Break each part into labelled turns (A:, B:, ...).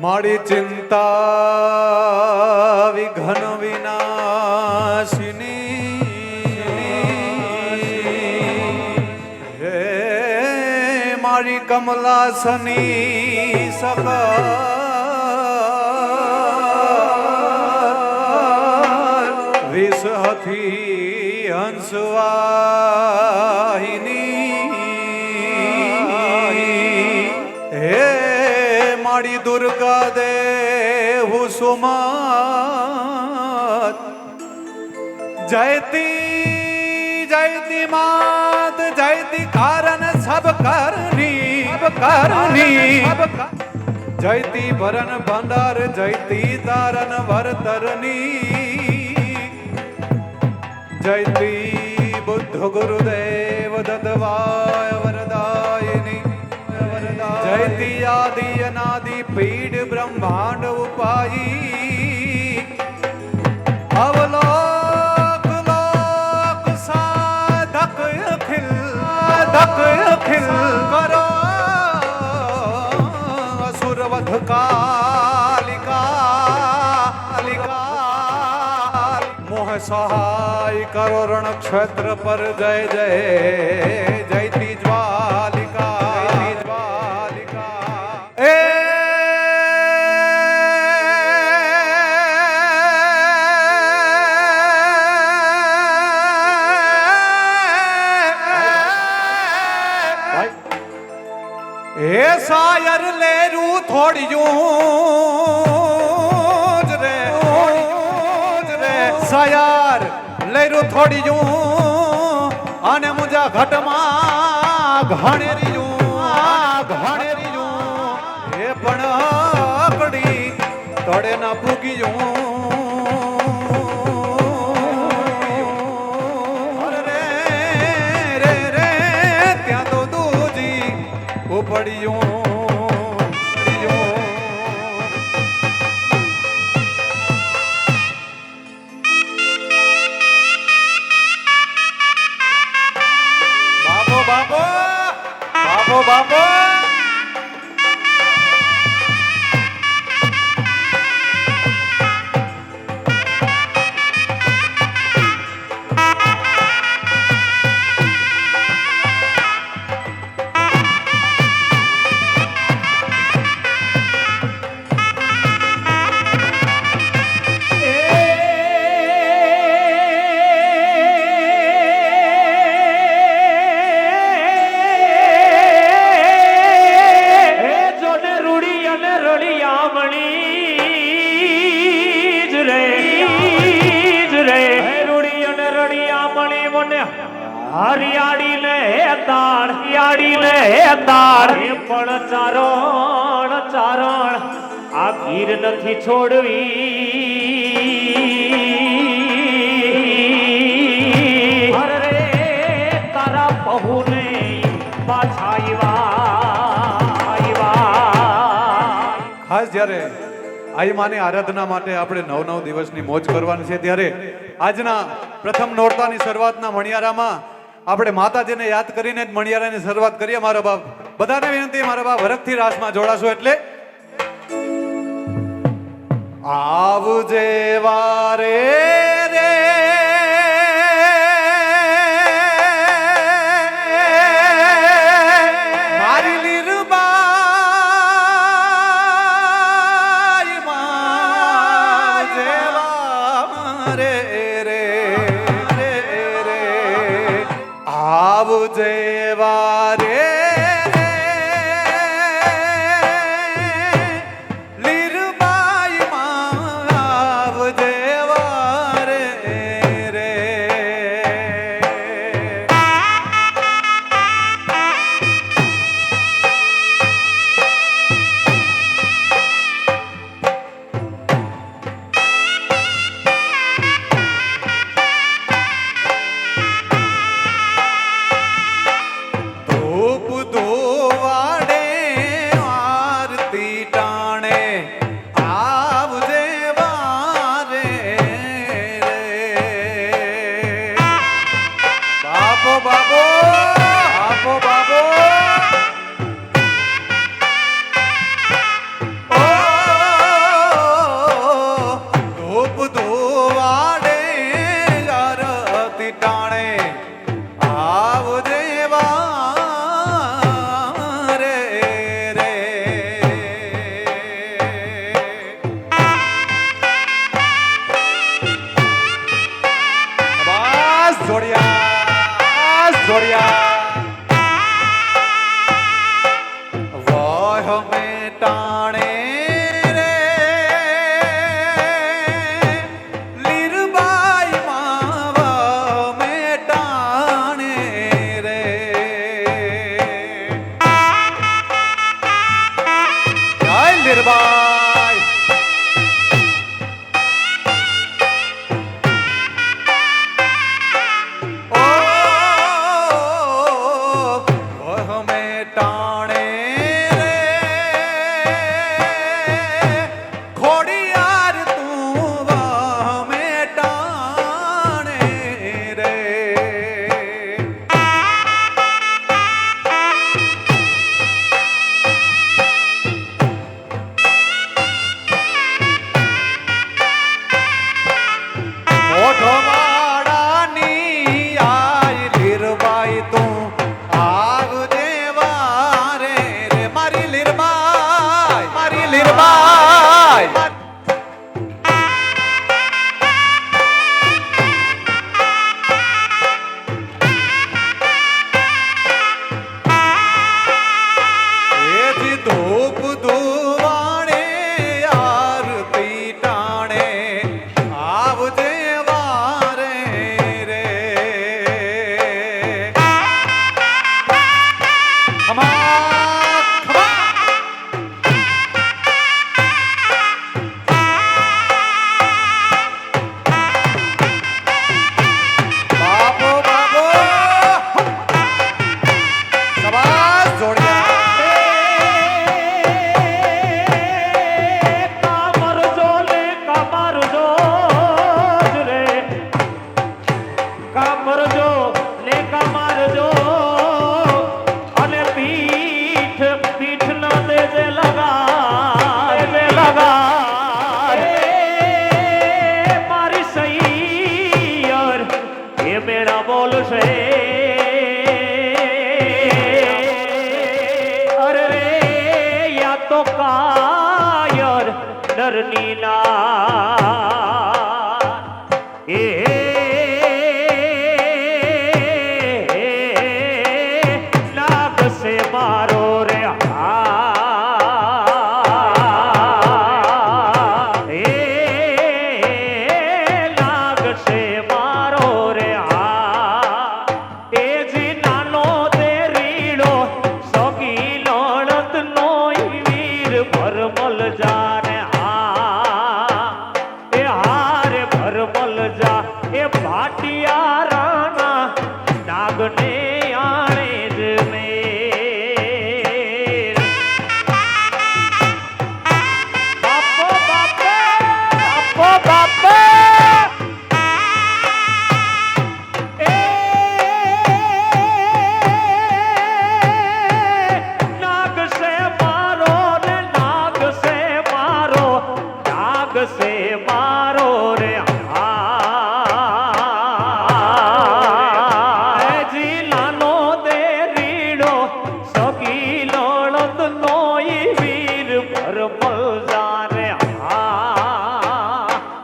A: મારી ચિંતા વિઘન વિનાશિની હે મારી કમલાસની સકા વિષ હથી હંસવાહિની હે મારી દુર્ગા દેવ સુમત જયતી જયતી માત જયતી કારણ સબ કરની જયતી ભરન ભંડાર જયતી તારન વરતરની જયતી બુદ્ધ ગુરુદેવ દત્તવાય વરદાયની જયતી આદિ અનાદિ પીડ બ્રહ્માંડ ઉપાયી અવલોક લોક સાધક અખિલ કરો અસુરવધ કાલિકા મોહ સહાય કરો રણ ક્ષેત્ર પર જય જય જયતી જ્વાલિકા એ શાયર લેરું થોડિયું જ રે શાયર લેરું થોડિયું અને મુજા ઘટમાં ઘણેરીયું એ પણ અકડી તળે ના પૂગ્યું પડ્યું બાબો બાબો બાબો બાબો
B: હરિયાળી ને તાળ પણ ચારણ આ ગીર નથી છોડવી અરે તારા પહુ ને પાછા
A: ખાસ જ્યારે આઈ માની આરાધના માટે આપણે 9 દિવસની મોજ કરવાની છે ત્યારે આજના પ્રથમ નોરતાની શરૂઆતના મણિયારામાં આપણે માતાજીને યાદ કરીને જ મણિયારાની શરૂઆત કરીએ. મારા બાપ બધાને વિનંતી, મારા બાપ હરખથી રાસમાં જોડાશો એટલે આવજે વારે રે મારી લીરબાઈ માં જેવા રે આવજે વારે લીરબાઈ માં આવજે વારે રે ટાણે રે લીરબાઈ માવા મેં ટાણે રે જય લીરબાઈ ટાણે રે ખોડિયાર તું વામે ટાણે રે મોઢો વાડાની આઈ લીરબાઈ તું આવજે વારે રે મારી લીરબાઈ મારી લીરબાઈ એથી ધૂપ ધુવાણે આરતી ટાણે આવજે વારે રે ખમા ખમા બાપો બાપો સબાસ જોડિયા
B: કામરજો લે કામરજો રે કામરજો લે કામરજો અને પીઠ પીઠ ના દેજે લગા મારી સૈયર એ મેળા બોલશે અરે રે યા તો કાયર નરની ના એ લાગશે મારો રે એ લાગશે મારો રે એ જી નાનો તે રીડો સગી લણત નો વીર ભરમલ જાને એ હારે ભરમલ જા એ ભાટિયા રાણા નાગને આણે જ મેલ બાપો બાપો બાપો એ નાગ સે મારો રે નાગ સે મારો રે જી નાનો દે રીડો સગી લણત નોઈ વીર ભરમલ જા રે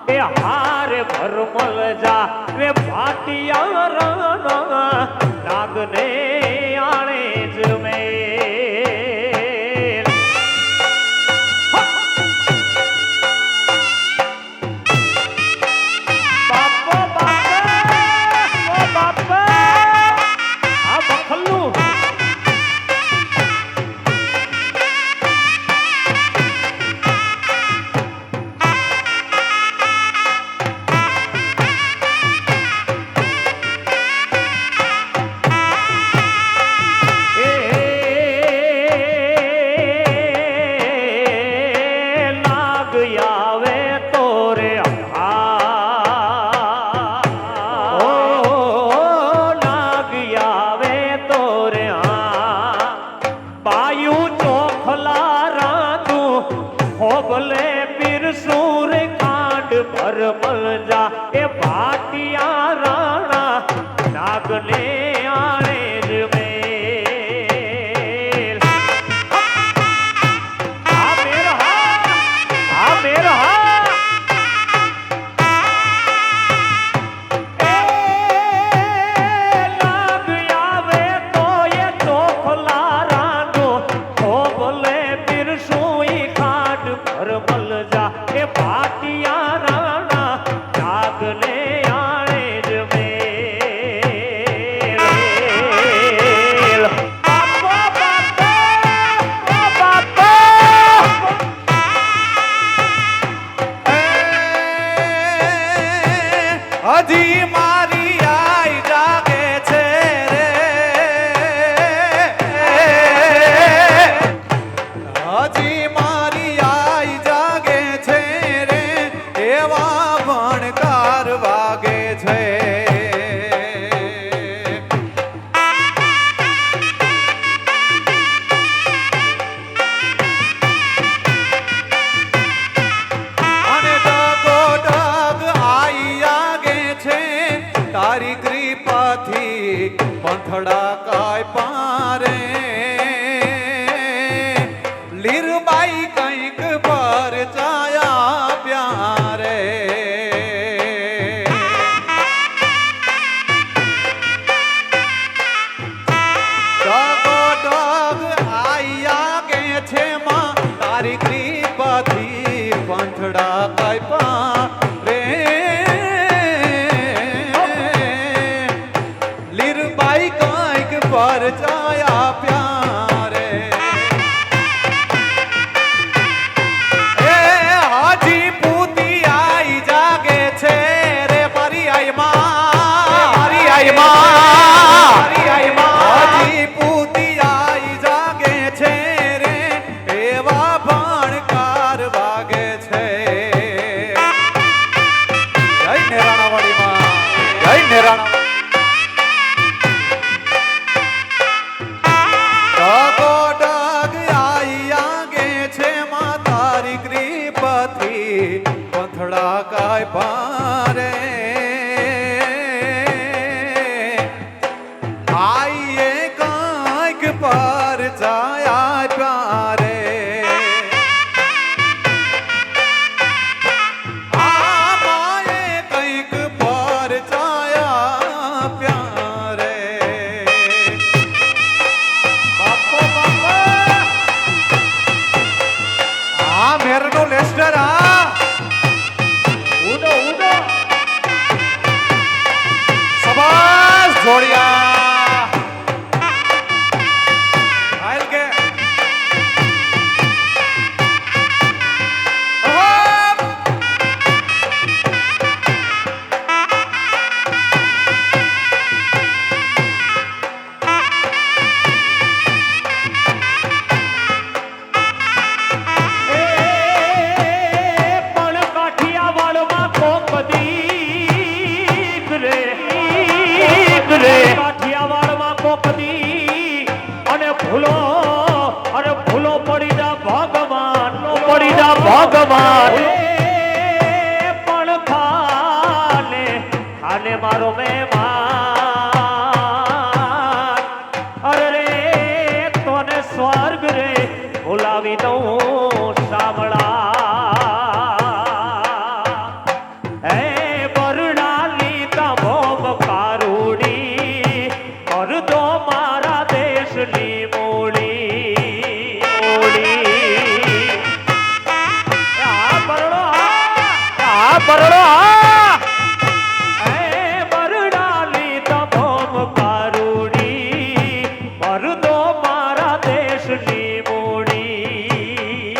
B: એ હારે ભરમલ જા રે ભાટિયા રાણા નાગને આણે જ મેલ બાપો બાપો આ બખલ્લું નાગ આવે તો રે નાગ આવે તો રે પાયું ચોખલા રાતું હોબલે પીરસું રે કાંડ ભરમલ જા એ ભાટિયા રાણા નાગને આણે જ મેલ આ મેર હા એ નાગ આવે તો એ ચોખલા રાતું હોબલે પીરસું
A: હજી મારી આઈ જાગે છે રે એવા ભણકાર વાગે છે. અને ડગો ડગ આઈ આગે છે તારી કૃપાથી પંથડા કાય પારે લીરબાઈ કંઈક પર ચાયા પ્યારે ડગો ડગ આઈ આગે છે માં તારી કૃપાથી પંથડા કાય પારે લીરબાઈ કંઈક પર ચાયા પ્યારે એ હાજી પૂતી આઈ જાગે છે રે મારી આઈ માં મારી આઈ માં મારી આઈ માં હાજી પૂતી આઈ જાગે છે રે એવા ભણકાર વાગે છે. જય નેરાણાવાડી માં જય નેરાણા ડગો ડગ આઈ આગે છે માં તારી કૃપાથી પંથડા કાય પારે આઈએ કંઈક પર ચાયા પ્યારે આ માએ કંઈક પર ચાયા પ્યારે
B: બાપો બાપા
A: આ મેરનો લેસ્ટર આ
B: ઉડો ઉડો
A: સબાસ જોડિયા હાલ કે ઓહો!
B: પણ કાઠિયાવાડમાં કોક દીક રે કાઠિયાવાડમાં કોક દી અને ભૂલો પડી જા ભગવાન પડી જા ભગવાન પણ ખાને મારો મહેમાન અરે રે તોને સ્વર્ગ રે ભૂલાવી દઉં સાંભળા હે બરડાલી તમોમ કારુડી કર દો મારા દેશની મૂડી આ બરડો હે બરડાલી તમોમ કારુડી કર દો મારા દેશની મૂડી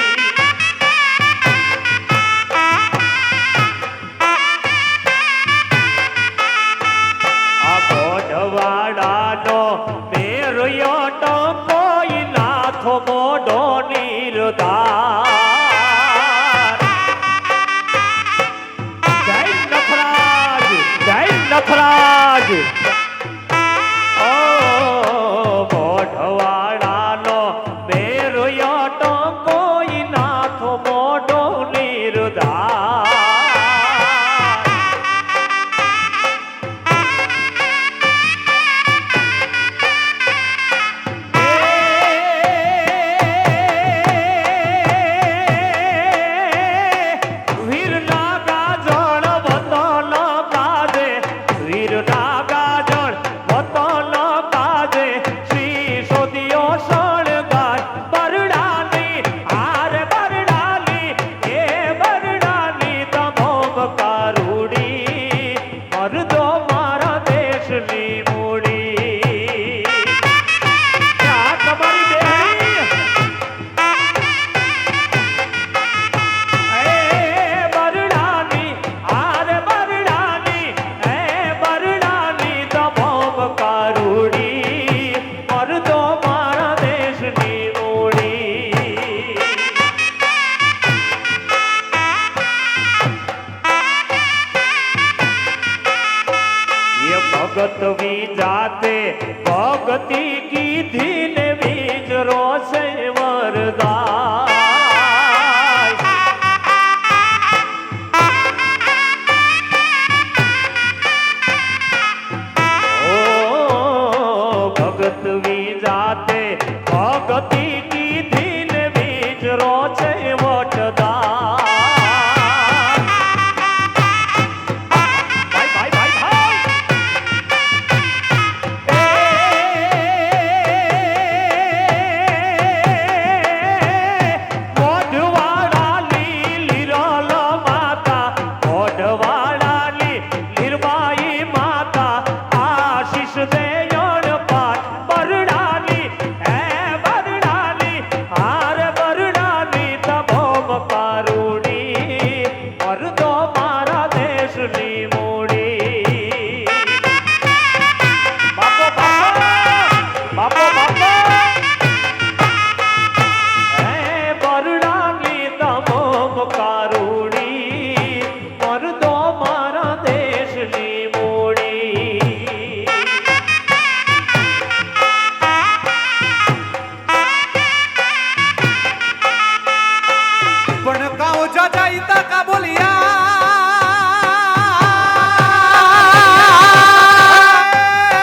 A: જાજા ઈતા કાબુલિયા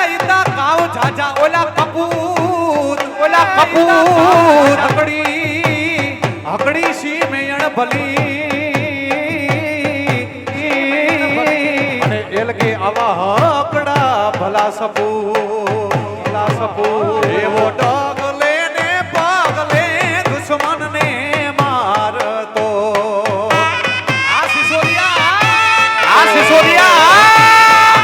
A: ઈતા કાવ જાજા ઓલા કપૂત હકડી સી મેયણ ભલી અને એલ કે આવા હકડા ભલા સપૂ એવો ડગલે ને પગલે દુશ્મન ને મારતો આ સિસોરિયા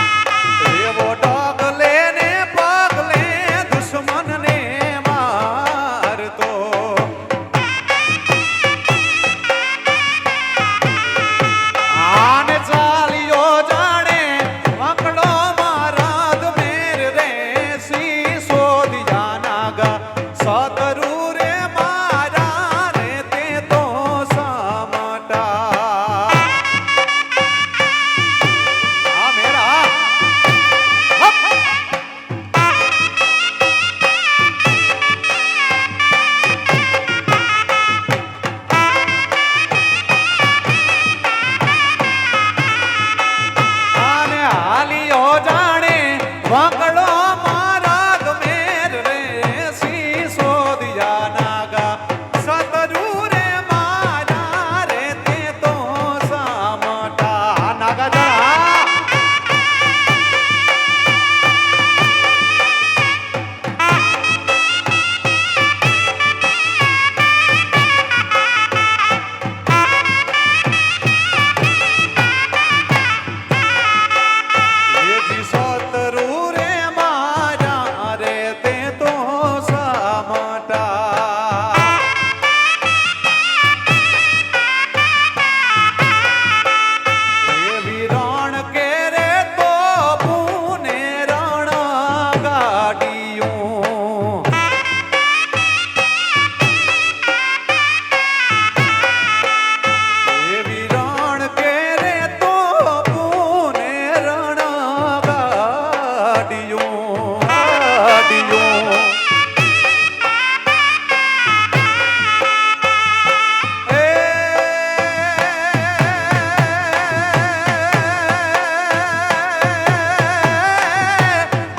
A: એવો ડગલે ને પગલે દુશ્મન ને મારતો આને ચાલ્યો જાણે વકડો મારાદ મેર રે સી સોદિયાના ગા સતરુ રે મારા રે તે તો સમટા આ મેરા આને હાલિયો જાણે વકડો મારા ગમેર રે સી સોદિયાના ગા સતરુ રે મારા રે તે તો સમટા નાગા જણા એજી સતરુ રે મારા રે તે તો સમટા એવી રણ કે રે તો પુને રણ ગાડિયું એવી રણ કે રે તો પુને રણ ગાડિયું એ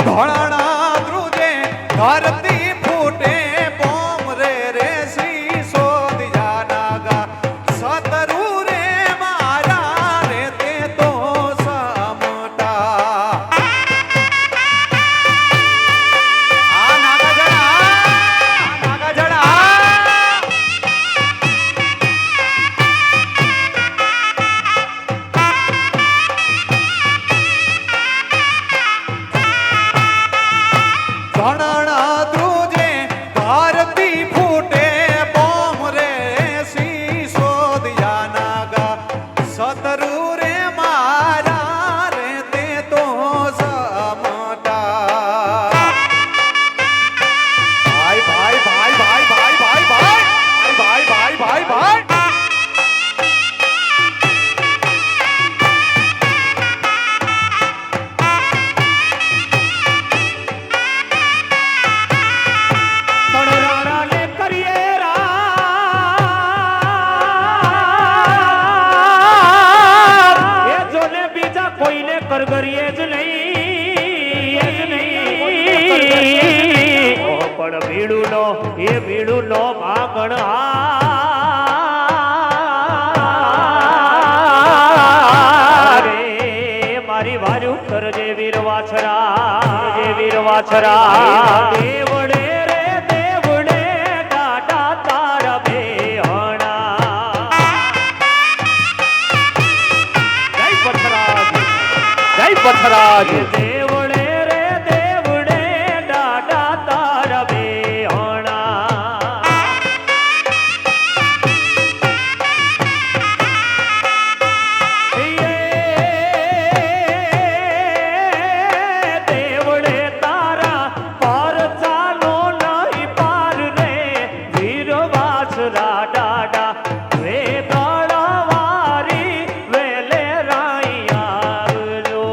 A: ધોળાણા ધ્રુજે ધરતી ફૂટે બોમ રે રે શ્રી સોદિયાના ગા સતરુ રે મારા રે તે તો સમટા આ નાગા જણા ધણાણા ધ્રુજે ધરતી ફૂટે બોમ રે સી સોદિયાના ગા સતરુ રે મારા રે તે તો સમટા ભાઈ
B: પણ રાણાને કરીએ રામ એ જોને બીજા કોઈને કરગરીએ જ નહીં પણ વીડું નો ભાગણ રે મારી વાર્યું કરજે વીર વાછરા દેવડે રે દેવડે ટાટા તારા બેહણા જય પથરાજ દેવડે રે દેવડે ટાટા તારા બેહણા દેવડે તારા પાર ચાલો નહીં પાર રે વીર વાછરા ડાડા વે દળવારી વેલે રાઈ આવજો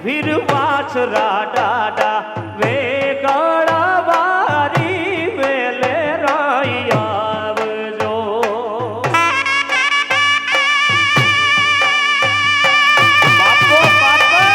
B: વીર વાછરા ડાડા વે ગળવારી વેલે રાઈ આવજો બાપો બાપા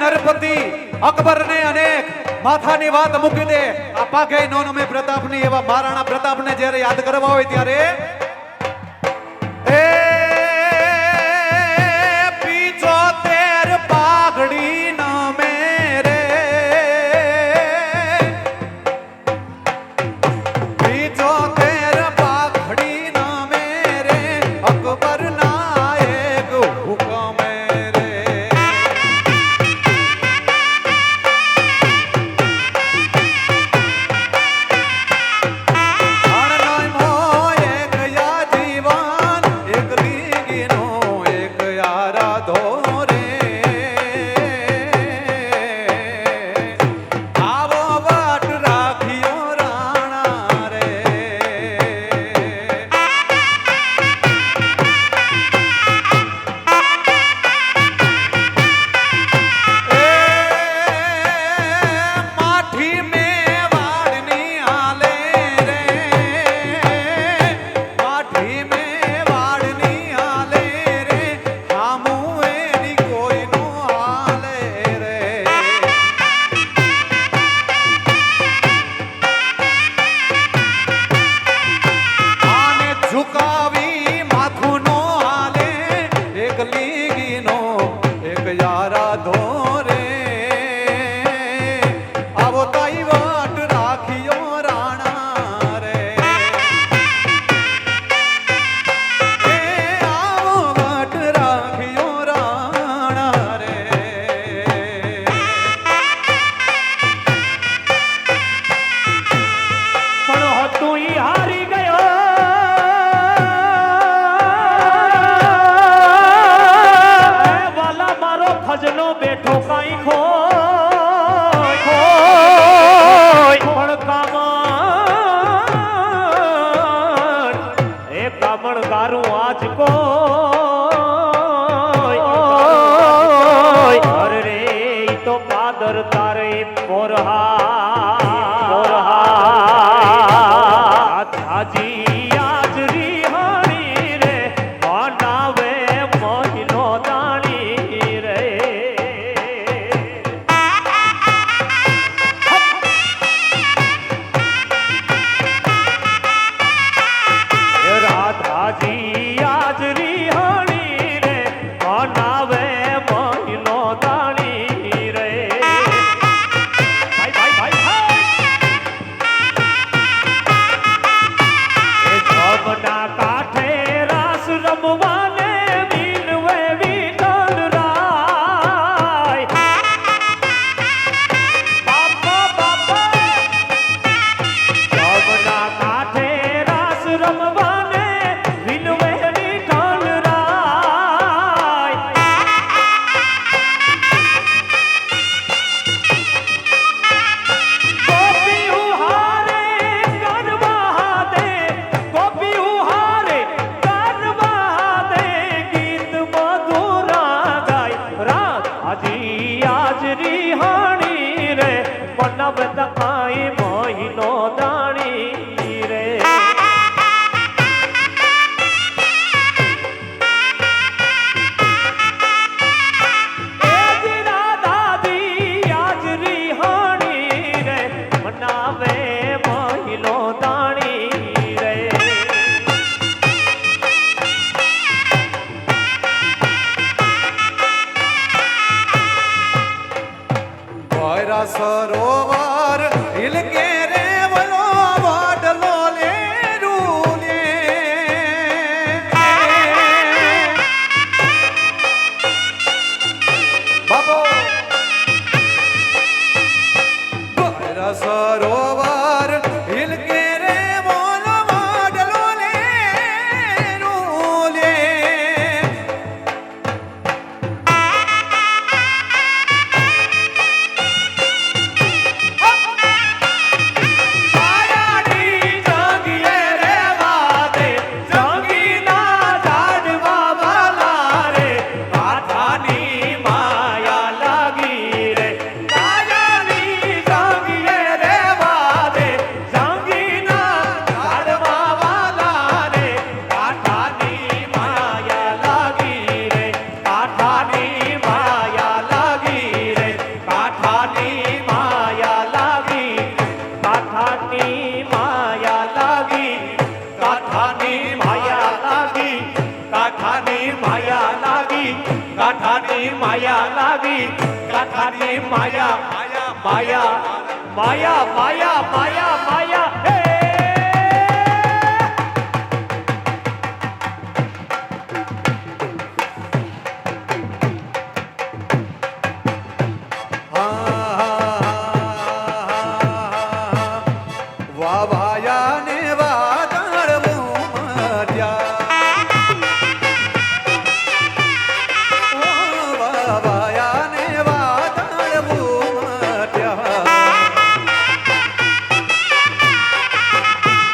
A: નરપતિ અકબર ને અનેક માથાની વાત મૂકી દે આ પાઘે નોનો મે પ્રતાપની એવા મહારાણા પ્રતાપને જ્યારે યાદ કરવા હોય ત્યારે એ પીછો તેર પાઘડી ન મેરે પીછો તેર પાઘડી ન મેરે અકબર ના એક હુકમ
B: રમવાને વિનવે વિઠ્ઠલ રાય બાપા બાપા ગામના કાંઠે રાસ રમવાને વિનવે વિઠ્ઠલ રાય ગોપીયું હારે ગરબા દે ગોપીયું હારે ગરબા દે ગીત મધુરા ગાય રાત આજી આજરી હાણી રે મનવ તકાઈ મહિનો દાણી રે એ જીરા દાદી આજરી હાણી રે મનાવે મહિનો દાણી રે
A: ભોયરા સરોવર હિલકે રે વલો વાડલો લે રૂલે બાપો ભોયરા સરોવર હિલકે રે વલો વાડલો લે રૂલે
B: માયાની જાગીએ રે વાદે જાગીના ઝાડવા વાલા રે કાંઠાની માયા લાગી રે માયાની જાગીએ રે વાદે જાગીના ઝાડવા વાલા રે કાંઠાની માયા લાગી રે કાંઠાની માયા લાગી રે કાંઠાની માયા લાગી કાંઠાની માયા લાગી કાંઠાની માયા લાગી કાંઠાની માયા લાગી કાંઠાની માયા લાગી કાંઠાની માયા માયા માયા માયા માયા માયા હે
A: વાવાયા ને વાદળ ઉમટ્યા વાવાયા ને વાદળ ઉમટ્યા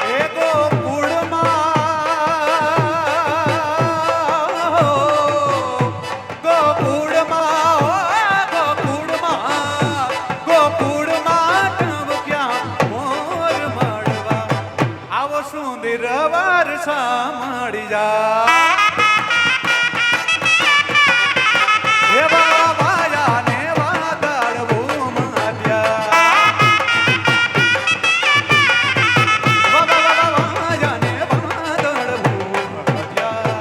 A: એ ગોકુળમાં ટબક્યા મોર મળવા આવો સુંદર વારસા મળી જા હે વાવાયા ને વાદળ ઉમટ્યા વાવાયા ને વાદળ ઉમટ્યા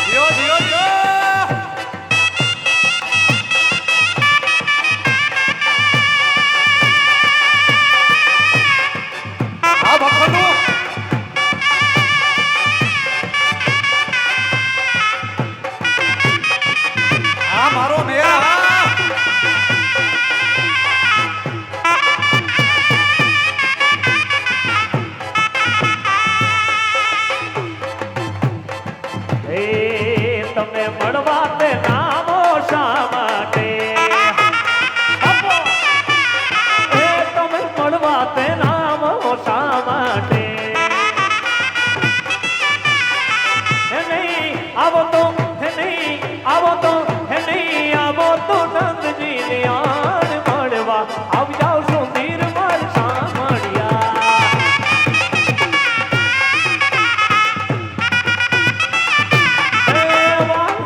A: દિયો દિયો દિયો આ ભક્તનું આ મારો મેરા
B: હે તમે મળવા તે નામો શા માટે આપો. હે તમે મળવા તે નામો શા માટે હે નહીં આવો તો હે નહીં આવો તો હે નહીં આવો તો નંદજી આણ મળવા આવી જાવ સુંદર માર સામળિયા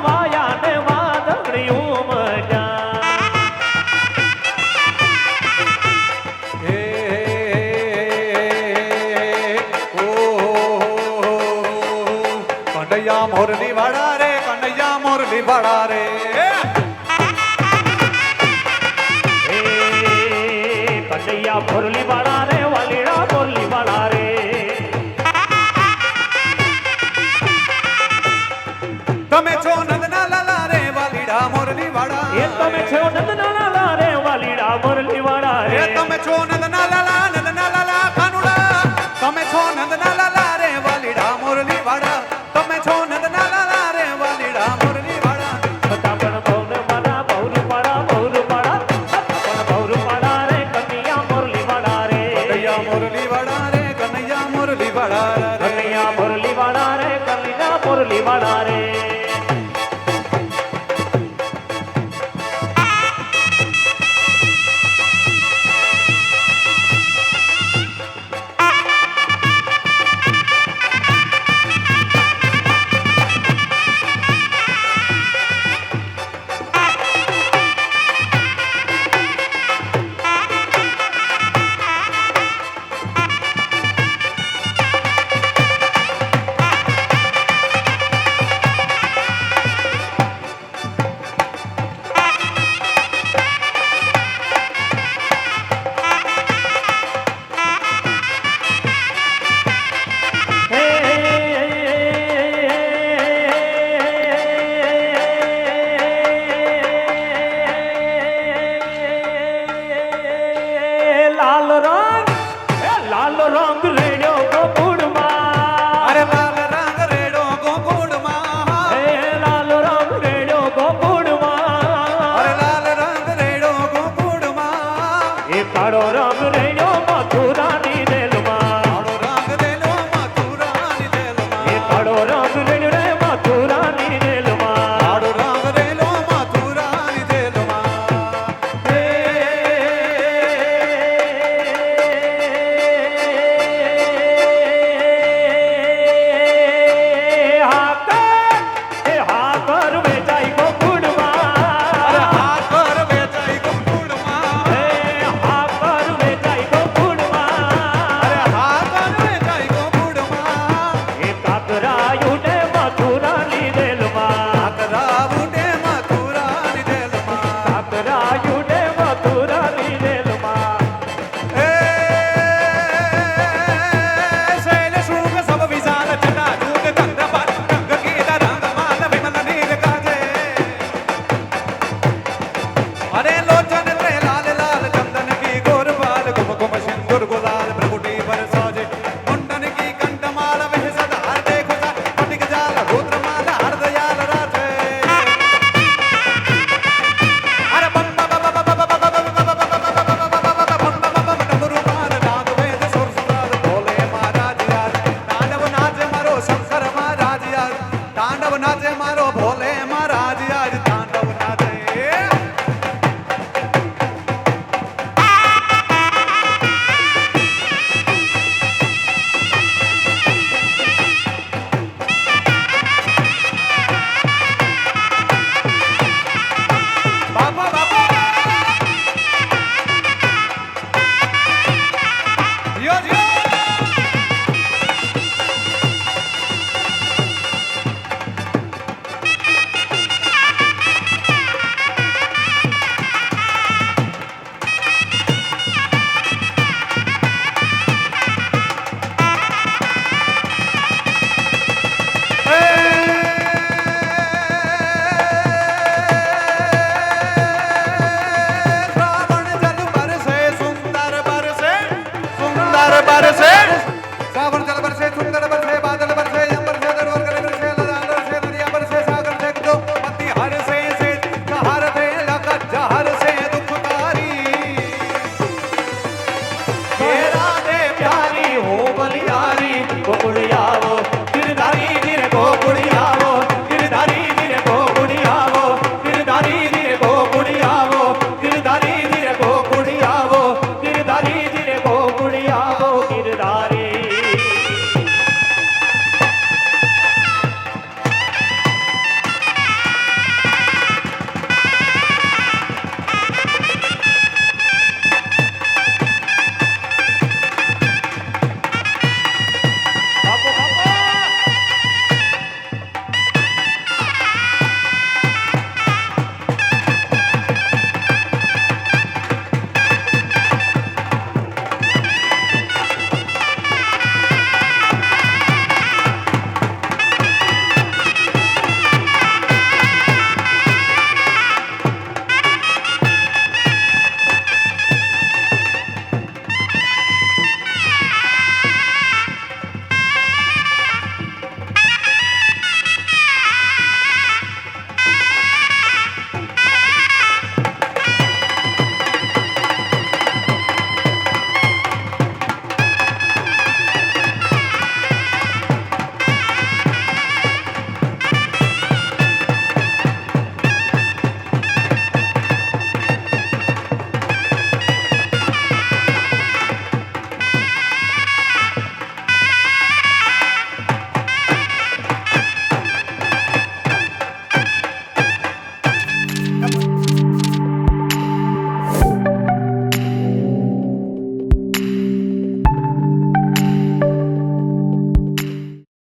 B: વાયા ને વાદળી ઉમટ્યા
A: હે ઓ કંડૈયા મોરલી વાળા રે કંડૈયા મોરલી વાળા રે
B: કનૈયા મુરલી વાળા રે વાલીડા વાળા રે